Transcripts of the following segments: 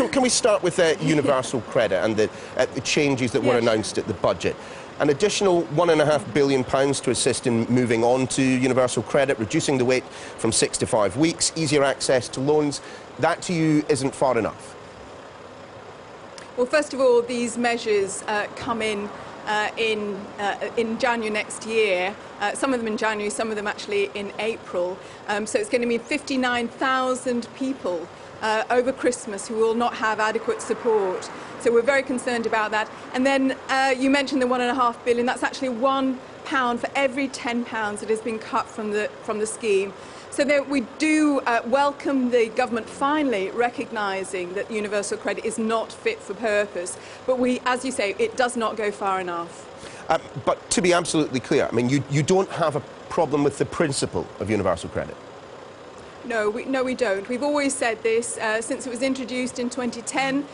can we start with universal credit and the changes that were announced at the budget? An additional £1.5 billion to assist in moving on to universal credit, reducing the wait from 6 to 5 weeks, easier access to loans. That to you isn't far enough? Well, first of all, these measures come in January next year. Some of them in January, some of them actually in April. So it's going to be 59,000 people over Christmas who will not have adequate support. So we're very concerned about that. And then you mentioned the £1.5 billion. That's actually £1 for every £10 that has been cut from the scheme. So that we do welcome the government finally recognising that universal credit is not fit for purpose. But as you say, it does not go far enough. But to be absolutely clear, I mean, you don't have a problem with the principle of universal credit? No, we don't. We've always said this since it was introduced in 2010.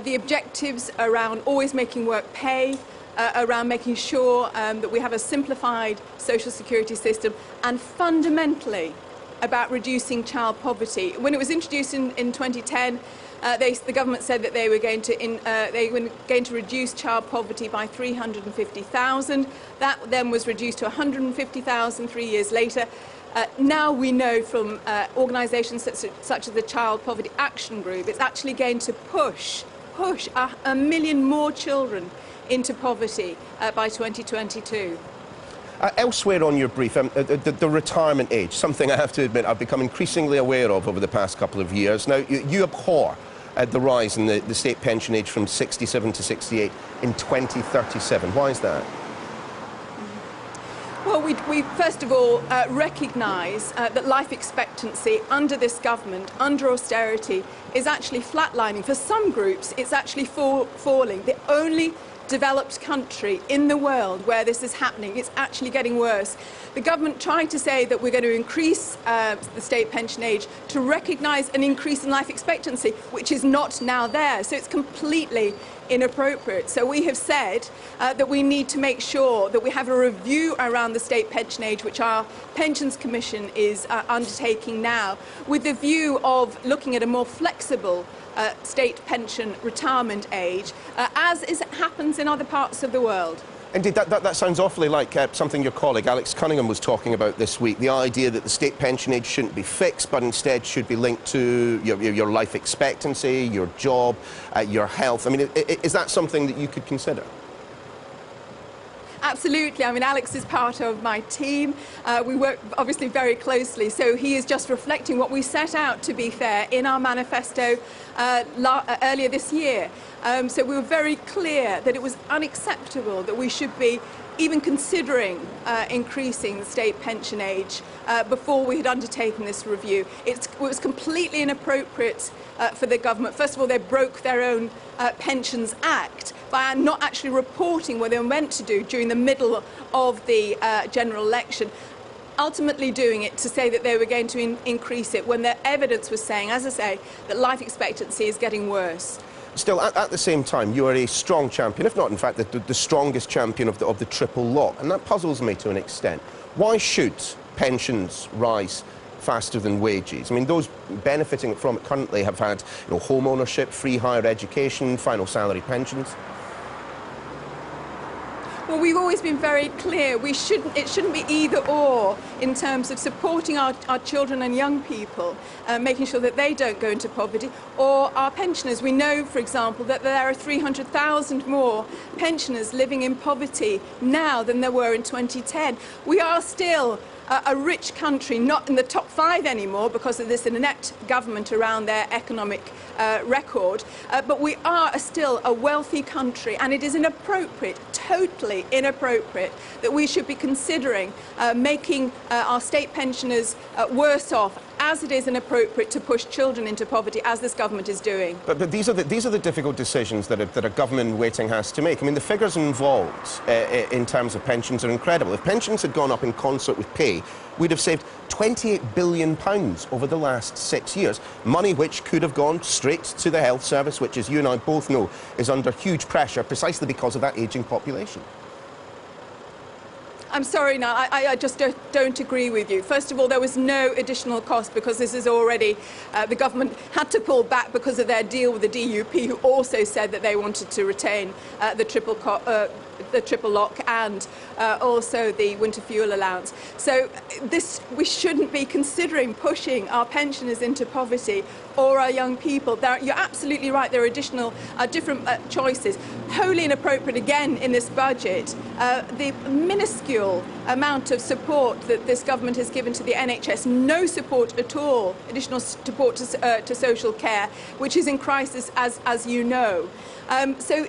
The objectives around always making work pay, around making sure that we have a simplified social security system, and fundamentally about reducing child poverty. When it was introduced in 2010, the government said that they were going to reduce child poverty by 350,000. That then was reduced to 150,000 3 years later. Now we know from organisations such as the Child Poverty Action Group, it's actually going to push a million more children into poverty by 2022. Elsewhere on your brief, the retirement age, something I have to admit I've become increasingly aware of over the past couple of years. Now, you abhor the rise in the state pension age from 67 to 68 in 2037. Why is that? Well, we first of all recognise that life expectancy under this government, under austerity, is actually flatlining. For some groups, it's actually falling. The only developed country in the world where this is happening, it's actually getting worse. The government tried to say that we're going to increase the state pension age to recognise an increase in life expectancy, which is not now there. So it's completely inappropriate. So we have said that we need to make sure that we have a review around the state pension age, which our Pensions Commission is undertaking now, with the view of looking at a more flexible state pension retirement age, as happens in other parts of the world. Indeed, that sounds awfully like something your colleague Alex Cunningham was talking about this week, the idea that the state pension age shouldn't be fixed, but instead should be linked to your life expectancy, your job, your health. I mean, is that something that you could consider? Absolutely. I mean, Alex is part of my team. We work obviously very closely, so he is just reflecting what we set out, to be fair, in our manifesto earlier this year. So we were very clear that it was unacceptable that we should be even considering increasing the state pension age before we had undertaken this review. It was completely inappropriate for the government. First of all, they broke their own Pensions Act by not actually reporting what they were meant to do during the middle of the general election, ultimately doing it to say that they were going to increase it when the evidence was saying, as I say, that life expectancy is getting worse. Still, at the same time, you are a strong champion, if not, in fact, the strongest champion of the triple lock, and that puzzles me to an extent. Why should pensions rise faster than wages? I mean, those benefiting from it currently have had, home ownership, free higher education, final salary pensions. Well, we've always been very clear. It shouldn't be either or in terms of supporting our children and young people, making sure that they don't go into poverty, or our pensioners. We know, for example, that there are 300,000 more pensioners living in poverty now than there were in 2010. We are still a rich country, not in the top 5 anymore because of this inept government around their economic record, but we are still a wealthy country, and it is inappropriate, totally inappropriate, that we should be considering making our state pensioners worse off, as it is inappropriate to push children into poverty, as this government is doing. But these are the difficult decisions that a government in waiting has to make. I mean, the figures involved in terms of pensions are incredible. If pensions had gone up in concert with pay, we'd have saved £28 billion over the last 6 years, money which could have gone straight to the health service, which, as you and I both know, is under huge pressure precisely because of that ageing population. I'm sorry, now I just don't agree with you. First of all, there was no additional cost because this is already, the government had to pull back because of their deal with the DUP, who also said that they wanted to retain the triple lock and also the winter fuel allowance. So we shouldn't be considering pushing our pensioners into poverty or our young people. You're absolutely right, there are different choices. Wholly inappropriate again in this budget, the minuscule amount of support that this government has given to the NHS, no support at all, additional support to social care, which is in crisis, as you know. So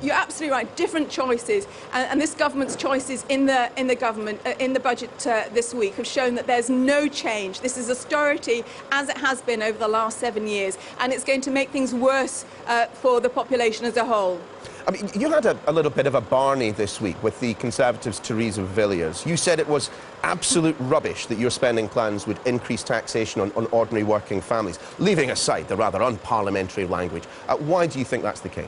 you're absolutely right, different choices, and this government's choices in the budget this week have shown that there's no change. This is austerity as it has been over the last 7 years, and it's going to make things worse for the population as a whole. I mean, you had a little bit of a Barney this week with the Conservatives' Theresa Villiers. You said it was absolute rubbish that your spending plans would increase taxation on ordinary working families, leaving aside the rather unparliamentary language. Why do you think that's the case?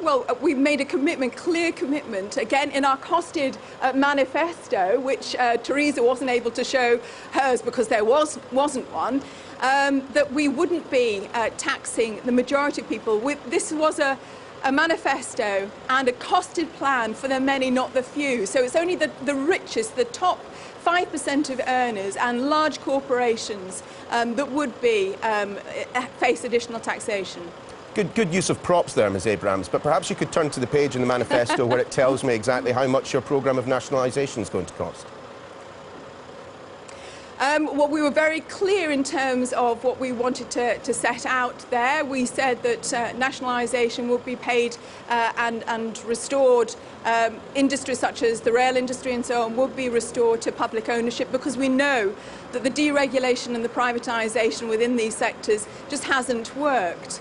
Well, we've made a commitment, clear commitment, again in our costed manifesto, which Theresa wasn't able to show hers because there wasn't one, that we wouldn't be taxing the majority of people. This was a manifesto and a costed plan for the many, not the few. So it's only the richest, the top 5% of earners and large corporations that would face additional taxation. Good use of props there, Ms Abrams, but perhaps you could turn to the page in the manifesto where it tells me exactly how much your programme of nationalisation is going to cost. Well, we were very clear in terms of what we wanted to set out there. We said that nationalisation would be paid and restored. Industries such as the rail industry and so on would be restored to public ownership, because we know that the deregulation and the privatisation within these sectors just hasn't worked.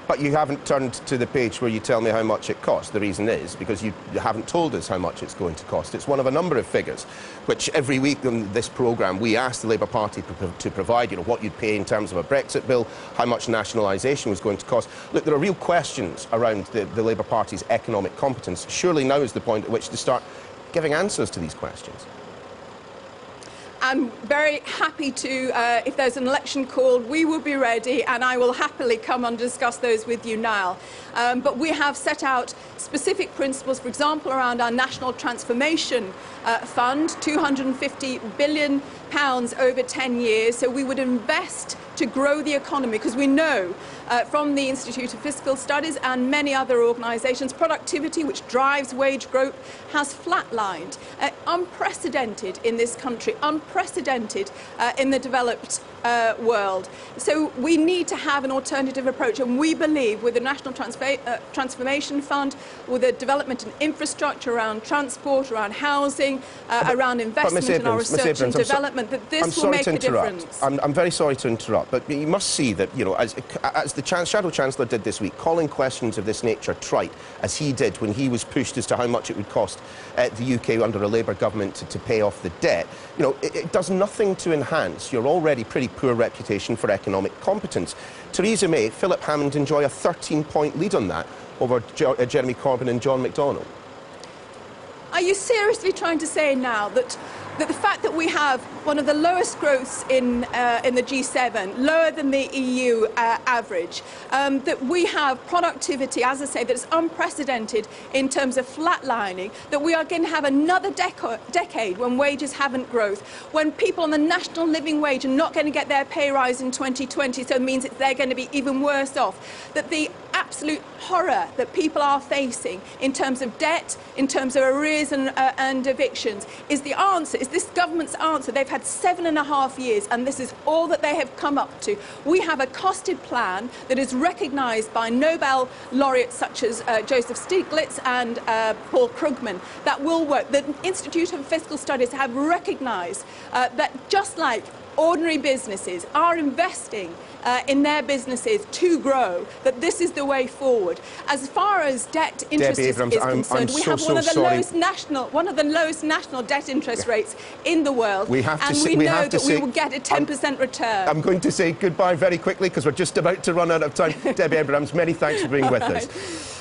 But you haven't turned to the page where you tell me how much it costs. The reason is because you haven't told us how much it's going to cost. It's one of a number of figures, which every week on this programme we asked the Labour Party to provide, what you'd pay in terms of a Brexit bill, how much nationalisation was going to cost. Look, there are real questions around the Labour Party's economic competence. Surely now is the point at which to start giving answers to these questions. I'm very happy to, if there's an election called, we will be ready, and I will happily come and discuss those with you now. But we have set out specific principles, for example, around our National Transformation Fund, £250 billion over 10 years. So we would invest to grow the economy, because we know from the Institute of Fiscal Studies and many other organisations, productivity, which drives wage growth, has flatlined. Unprecedented in this country, unprecedented in the developed world. So we need to have an alternative approach, and we believe with the National Transformation Fund, with the development in infrastructure around transport, around housing, around investment in our research and development, that this will make a difference. I'm very sorry to interrupt, but you must see that, as the Shadow Chancellor did this week, calling questions of this nature trite, as he did when he was pushed as to how much it would cost the UK under a Labour government to pay off the debt, it does nothing to enhance your already pretty poor reputation for economic competence. Theresa May, Philip Hammond enjoy a 13-point lead on that over Jeremy Corbyn and John McDonnell. Are you seriously trying to say now that the fact that we have one of the lowest growths in the G7, lower than the EU average, that we have productivity, as I say, that is unprecedented in terms of flatlining, that we are going to have another decade when wages haven't growth, when people on the national living wage are not going to get their pay rise in 2020, so it means that they're going to be even worse off, that the absolute horror that people are facing in terms of debt, in terms of arrears and evictions, is the answer, is this government's answer. They've had 7.5 years, and this is all that they have come up to. We have a costed plan that is recognised by Nobel laureates such as Joseph Stiglitz and Paul Krugman that will work. The Institute of Fiscal Studies have recognised that just like ordinary businesses are investing in their businesses to grow, that this is the way forward. As far as debt interest is concerned, we have one of the lowest national debt interest rates in the world, and we know that we will get a 10% return. I'm going to say goodbye very quickly because we're just about to run out of time. Debbie Abrams, many thanks for being with us.